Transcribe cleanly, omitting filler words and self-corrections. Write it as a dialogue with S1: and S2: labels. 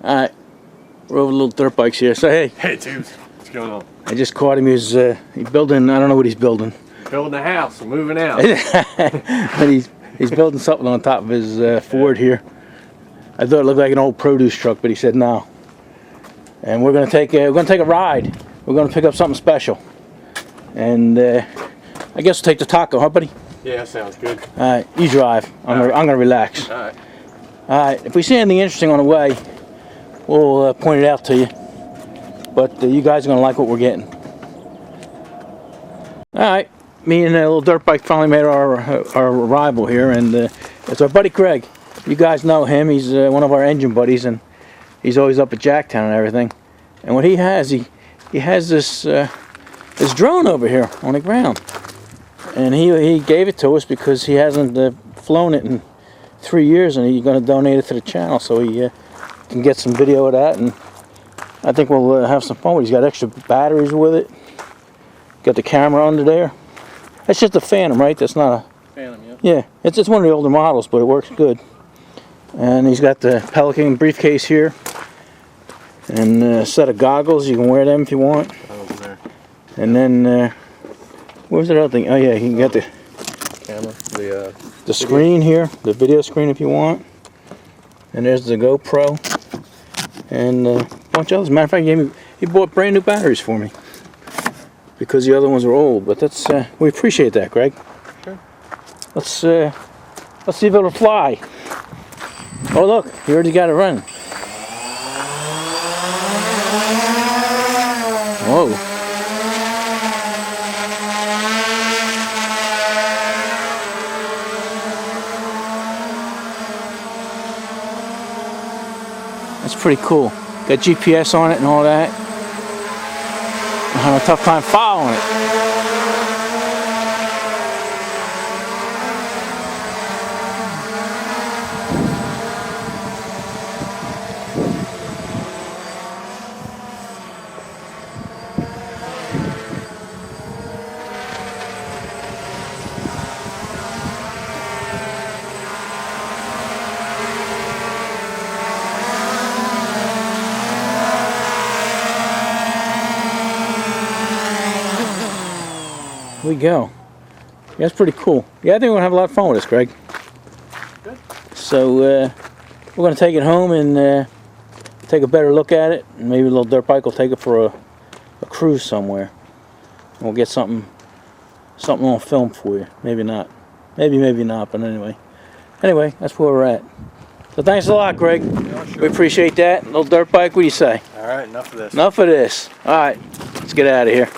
S1: Alright, we're over the little dirt bikes here. So hey.
S2: Hey Tubes, what's going on?
S1: I just caught him. He's building, I don't know what he's building.
S2: Building a house, we're moving out.
S1: But he's building something on top of his Ford here. I thought it looked like an old produce truck, but he said no. And we're gonna take a ride. We're gonna pick up something special. And I guess we'll take the taco, huh buddy?
S2: Yeah, sounds good.
S1: Alright, you drive. I'm gonna relax.
S2: Alright.
S1: Alright, if we see anything interesting on the way, we'll point it out to you. But you guys are going to like what we're getting. Alright, me and a little dirt bike finally made our arrival here, and it's our buddy Craig. You guys know him. He's one of our engine buddies, and he's always up at Jacktown and everything. And what he has, he has this drone over here on the ground. And he gave it to us because he hasn't flown it in 3 years, and he's going to donate it to the channel so he can get some video of that, and I think we'll have some fun with it. He's got extra batteries with it. Got the camera under there. That's just a Phantom, right? That's not a
S2: Phantom, yeah.
S1: Yeah, it's one of the older models, but it works good. And he's got the Pelican briefcase here, and a set of goggles. You can wear them if you want.
S2: Over there.
S1: And then where's that other thing? Oh yeah, you can get the
S2: Camera,
S1: the screen here, the video screen if you want. And there's the GoPro, and a bunch of others. Matter of fact, he bought brand new batteries for me because the other ones are old. But that's we appreciate that, Greg.
S2: Sure.
S1: Let's see if it'll fly. Oh look, you already got it running. Whoa. That's pretty cool. Got GPS on it and all that. I'm having a tough time following it. Here we go. Yeah, that's pretty cool. Yeah, I think we're gonna have a lot of fun with this, Greg.
S2: Good.
S1: So we're gonna take it home and take a better look at it. And maybe a little dirt bike will take it for a cruise somewhere. And we'll get something on film for you. Maybe not. Maybe not. But anyway, that's where we're at. So thanks a lot, Greg.
S2: Yeah, sure.
S1: We appreciate that. Little dirt bike. What do you say?
S2: Alright, enough of this.
S1: Enough of this. All right, let's get out of here.